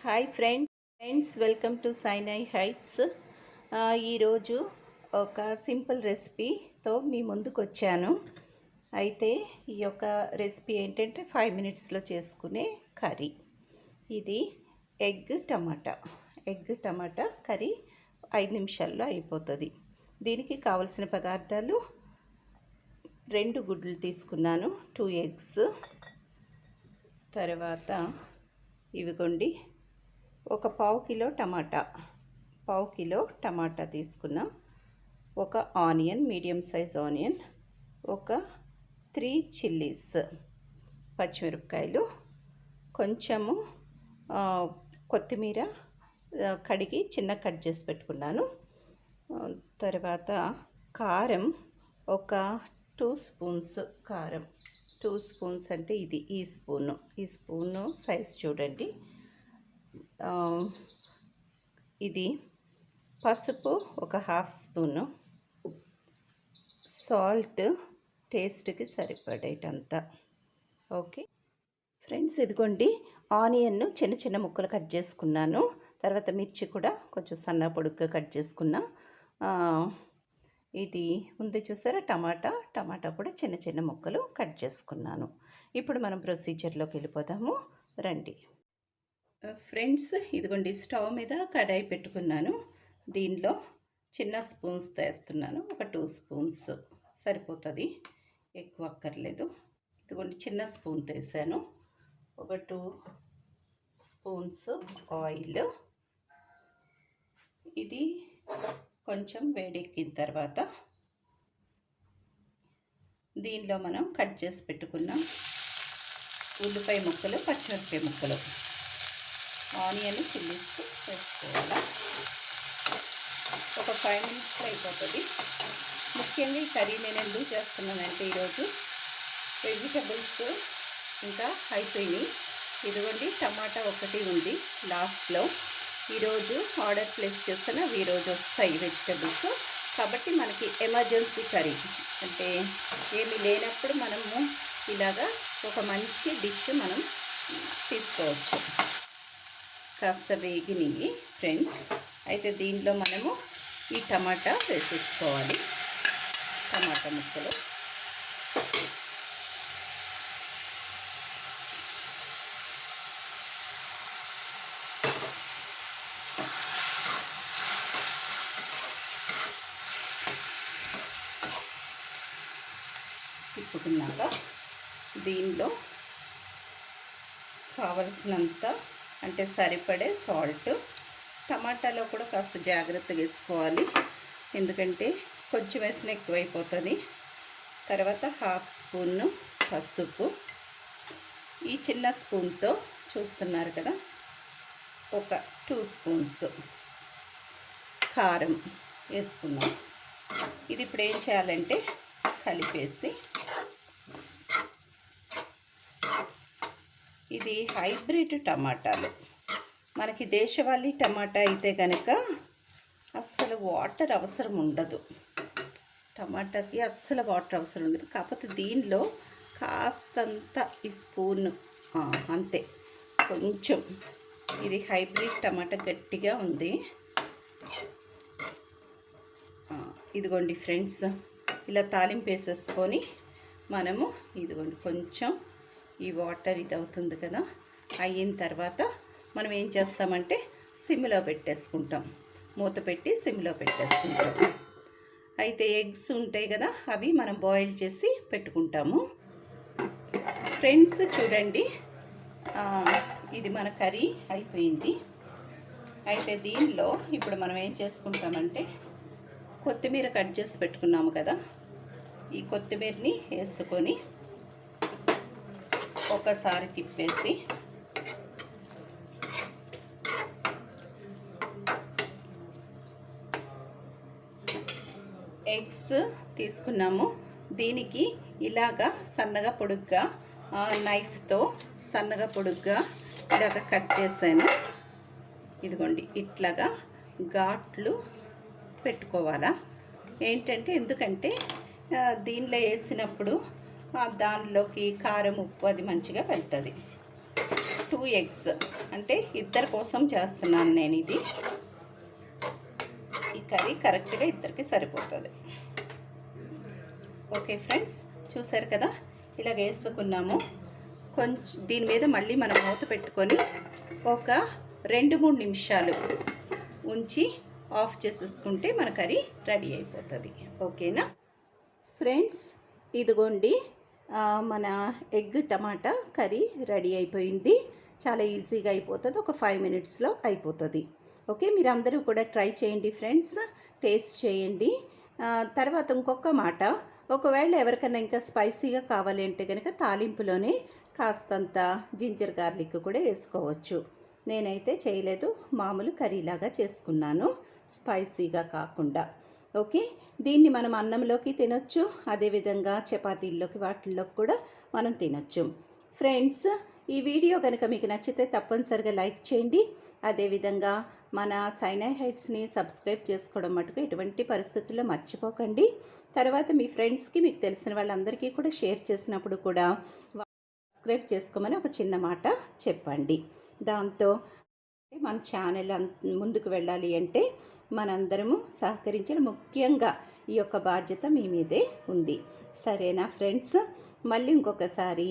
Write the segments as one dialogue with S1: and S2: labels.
S1: Hi friends welcome to సైనై heights. ఈరోజు ఒక simple రెసిపీతో మీ ముందుకు వచ్చాను. అయితే ఈ యొక్క రెసిపీ ఏంటంటే 5 మినిట్స్లో చేసుకునే కర్రీ. ఇది ఎగ్ టమాటా కర్రీ 5 నిమిషాల్లో అయిపోతుంది. దీనికి కావలసిన పదార్థాలు: 2 గుడ్లు తీసుకున్నాను, 2 ఎగ్స్, తర్వాత ఇవిగోండి ఒక పావు కిలో టమాటా తీసుకున్నా, ఒక ఆనియన్, మీడియం సైజ్ ఆనియన్, ఒక 3 చిల్లీస్ పచ్చిమిరపకాయలు, కొంచెము కొత్తిమీర కడిగి చిన్న కట్ చేసి పెట్టుకున్నాను. తర్వాత కారం ఒక 2 స్పూన్స్ కారం. 2 స్పూన్స్ అంటే ఈ స్పూను సైజ్ చూడండి. ఇది పసుపు ఒక 1/2 స్పూను, సాల్ట్ టేస్ట్కి సరిపడేటంత. ఓకే ఫ్రెండ్స్, ఇదిగోండి ఆనియన్ను చిన్న చిన్న ముక్కలు కట్ చేసుకున్నాను. తర్వాత మిర్చి కూడా కొంచెం సన్న పొడుగ్గా కట్ చేసుకున్నా. ఇది ఉంది చూసారా, టమాటా కూడా చిన్న చిన్న ముక్కలు కట్ చేసుకున్నాను. ఇప్పుడు మనం ప్రొసీజర్లోకి వెళ్ళిపోదాము రండి. ఫ్రెండ్స్, ఇదిగోండి స్టవ్ మీద కడాయి పెట్టుకున్నాను. దీనిలో చిన్న స్పూన్స్ వేస్తున్నాను. ఒక 2 స్పూన్స్ సరిపోతుంది, ఎక్కువ అక్కర్లేదు. ఇదిగోండి చిన్న స్పూన్ వేసాను. ఒక 2 స్పూన్స్ ఆయిల్. ఇది కొంచెం వేడెక్కిన తర్వాత దీనిలో మనం కట్ చేసి పెట్టుకున్న ఉల్లిపాయ ముక్కలు, పచ్చిమిరపకాయ ముక్కలు, ఆనియన్, చిల్లీస్ వేసుకోవాలి. ఒక 5 మినిట్స్లో అయిపోతుంది. ముఖ్యంగా ఈ కర్రీ నేను ఎందుకు చేస్తున్నానంటే ఈరోజు వెజిటబుల్స్ ఇంకా అయిపోయినాయి. ఇదిగోండి టమాటా ఒకటి ఉంది లాస్ట్లో. ఈరోజు ఆర్డర్ ప్లేస్ చేస్తున్నా, ఈరోజు వస్తాయి వెజిటబుల్స్. కాబట్టి మనకి ఎమర్జెన్సీ కర్రీ అంటే ఏమీ లేనప్పుడు మనము ఇలాగా ఒక మంచి డిష్ మనం తీసుకోవచ్చు. కాస్త వేగినవి ఫ్రెండ్స్. అయితే దీనిలో మనము ఈ టమాటా వేసేసుకోవాలి. టమాటా ముక్కలు తిప్పుకున్నాక దీనిలో కావలసినంత అంటే సరిపడే సాల్ట్. టమాటాలో కూడా కాస్త జాగ్రత్తగా వేసుకోవాలి, ఎందుకంటే కొంచెం వేసిన ఎక్కువైపోతుంది. తర్వాత 1/2 స్పూన్ పసుపు. ఈ చిన్న స్పూన్తో చూస్తున్నారు కదా, ఒక 2 స్పూన్స్ కారం వేసుకున్నాం. ఇది ఇప్పుడు ఏం చేయాలంటే కలిపేసి, ఇది హైబ్రిడ్ టమాటాలు. మనకి దేశవాళీ టమాటా అయితే కనుక అస్సలు వాటర్ అవసరం ఉండదు. టమాటాకి అస్సలు వాటర్ అవసరం ఉండదు. కాకపోతే దీనిలో కాస్తంత ఈ స్పూన్ అంతే, కొంచెం. ఇది హైబ్రిడ్ టమాటా గట్టిగా ఉంది. ఇదిగోండి ఫ్రెండ్స్, ఇలా తాలింపు వేసేసుకొని మనము ఇదిగోండి కొంచెం ఈ వాటర్ ఇది అవుతుంది కదా, అయిన తర్వాత మనం ఏం చేస్తామంటే సిమ్లో పెట్టేసుకుంటాం, మూత పెట్టి సిమ్లో పెట్టేసుకుంటాం. అయితే ఎగ్స్ ఉంటాయి కదా, అవి మనం బాయిల్ చేసి పెట్టుకుంటాము. ఫ్రెండ్స్ చూడండి, ఇది మన కర్రీ అయిపోయింది. అయితే దీనిలో ఇప్పుడు మనం ఏం చేసుకుంటామంటే కొత్తిమీర కట్ చేసి పెట్టుకున్నాము కదా, ఈ కొత్తిమీరని వేసుకొని ఒకసారి తిప్పేసి ఎగ్స్ తీసుకున్నాము. దీనికి ఇలాగా సన్నగా పొడుగ్గా నైఫ్తో సన్నగా పొడుగ్గా ఇలాగ కట్ చేశాను. ఇదిగోండి ఇట్లాగా ఘాట్లు పెట్టుకోవాలా. ఏంటంటే ఎందుకంటే దీనిలో వేసినప్పుడు దానిలోకి కారం, ఉప్పు అది మంచిగా వెళ్తుంది. 2 ఎగ్స్, అంటే ఇద్దరి కోసం చేస్తున్నాను నేను. ఇది ఈ కర్రీ కరెక్ట్గా ఇద్దరికి సరిపోతుంది. ఓకే ఫ్రెండ్స్, చూసారు కదా, ఇలాగ వేసుకున్నాము. కొంచెం దీని మీద మళ్ళీ మనం మూత పెట్టుకొని ఒక 2-3 నిమిషాలు ఉంచి ఆఫ్ చేసేసుకుంటే మన కర్రీ రెడీ అయిపోతుంది. ఓకేనా ఫ్రెండ్స్, ఇదిగోండి మన ఎగ్ టమాటా కర్రీ రెడీ అయిపోయింది. చాలా ఈజీగా అయిపోతుంది, ఒక 5 మినిట్స్లో అయిపోతుంది. ఓకే, మీరు అందరూ కూడా ట్రై చేయండి ఫ్రెండ్స్, టేస్ట్ చేయండి. తర్వాత ఇంకొక మాట, ఒకవేళ ఎవరికైనా ఇంకా స్పైసీగా కావాలి అంటే కనుక తాలింపులోనే కాస్తంత జింజర్ గార్లిక్ కూడా వేసుకోవచ్చు. నేనైతే చేయలేదు, మామూలు కర్రీలాగా చేసుకున్నాను, స్పైసీగా కాకుండా. ఓకే, దీన్ని మనం అన్నంలోకి తినొచ్చు, అదేవిధంగా చపాతీల్లోకి వాటిల్లోకి కూడా మనం తినొచ్చు. ఫ్రెండ్స్, ఈ వీడియో కనుక మీకు నచ్చితే తప్పనిసరిగా లైక్ చేయండి. అదేవిధంగా మన సైనై హైట్స్ని సబ్స్క్రైబ్ చేసుకోవడం మటుకు ఎటువంటి పరిస్థితుల్లో మర్చిపోకండి. తర్వాత మీ ఫ్రెండ్స్కి, మీకు తెలిసిన వాళ్ళందరికీ కూడా షేర్ చేసినప్పుడు కూడా సబ్స్క్రైబ్ చేసుకోమని ఒక చిన్న మాట చెప్పండి. దాంతో మన ఛానల్ ముందుకు వెళ్ళాలి అంటే మనందరము సహకరించాలి. ముఖ్యంగా ఈ యొక్క బాధ్యత మీ మీదే ఉంది. సరేనా ఫ్రెండ్స్, మళ్ళీ ఇంకొకసారి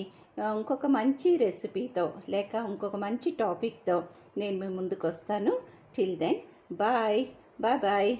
S1: ఇంకొక మంచి రెసిపీతో లేక ఇంకొక మంచి టాపిక్తో నేను మీ ముందుకు వస్తాను. Till then bye bye.